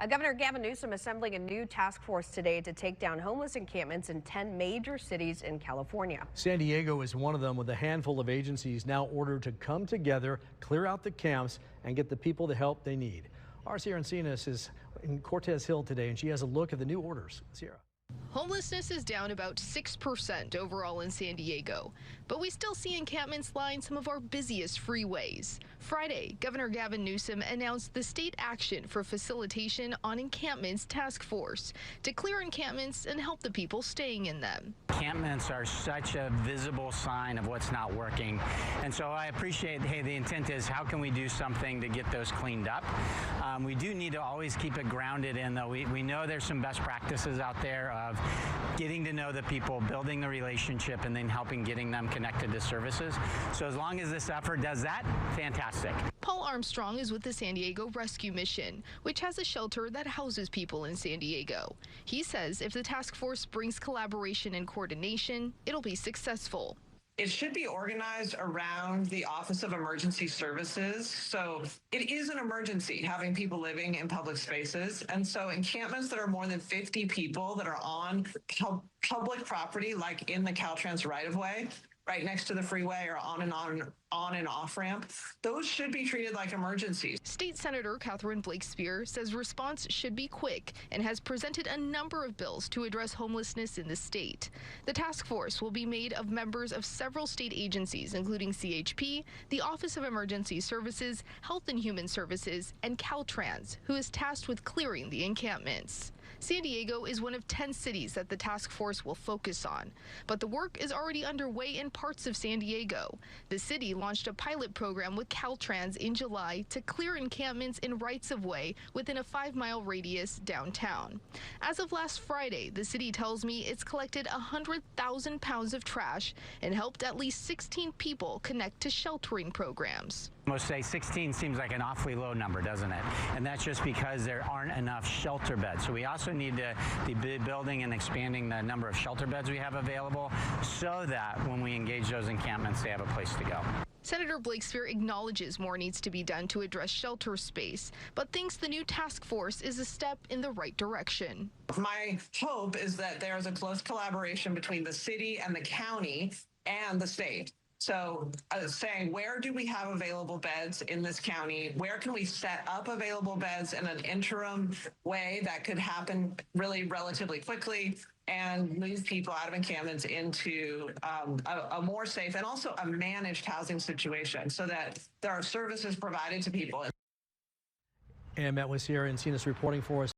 Governor Gavin Newsom assembling a new task force today to take down homeless encampments in 10 major cities in California. San Diego is one of them, with a handful of agencies now ordered to come together, clear out the camps, and get the people the help they need. Our Sierra Encinas is in Cortez Hill today, and she has a look at the new orders. Sierra. Homelessness is down about 6% overall in San Diego, but we still see encampments line some of our busiest freeways. Friday, Governor Gavin Newsom announced the State Action for Facilitation on Encampments Task Force to clear encampments and help the people staying in them. Encampments are such a visible sign of what's not working, and so I appreciate, hey, the intent is how can we do something to get those cleaned up. We do need to always keep it grounded in, though. We know there's some best practices out there of getting to know the people, building the relationship, and then helping getting them connected to services. So as long as this effort does that, fantastic. Paul Armstrong is with the San Diego Rescue Mission, which has a shelter that houses people in San Diego. He says if the task force brings collaboration and coordination, it'll be successful. It should be organized around the Office of Emergency Services. So it is an emergency having people living in public spaces. And so encampments that are more than 50 people that are on public property, like in the Caltrans right-of-way, right next to the freeway or on and off ramp, those should be treated like emergencies. State Senator Catherine Blakespear says response should be quick and has presented a number of bills to address homelessness in the state. The task force will be made of members of several state agencies, including CHP, the Office of Emergency Services, Health and Human Services, and Caltrans, who is tasked with clearing the encampments. San Diego is one of 10 cities that the task force will focus on, but the work is already underway in parts of San Diego. The city launched a pilot program with Caltrans in July to clear encampments in rights-of-way within a 5-mile radius downtown. As of last Friday, the city tells me it's collected 100,000 pounds of trash and helped at least 16 people connect to sheltering programs. Most say 16 seems like an awfully low number, doesn't it? And that's just because there aren't enough shelter beds. So we also need to be building and expanding the number of shelter beds we have available so that when we engage those encampments, they have a place to go. Senator Blakespear acknowledges more needs to be done to address shelter space, but thinks the new task force is a step in the right direction. My hope is that there's a close collaboration between the city and the county and the state. So saying, where do we have available beds in this county? Where can we set up available beds in an interim way that could happen really relatively quickly and move people out of encampments into a more safe and also a managed housing situation so that there are services provided to people. And met with Sierra Encinas reporting for us.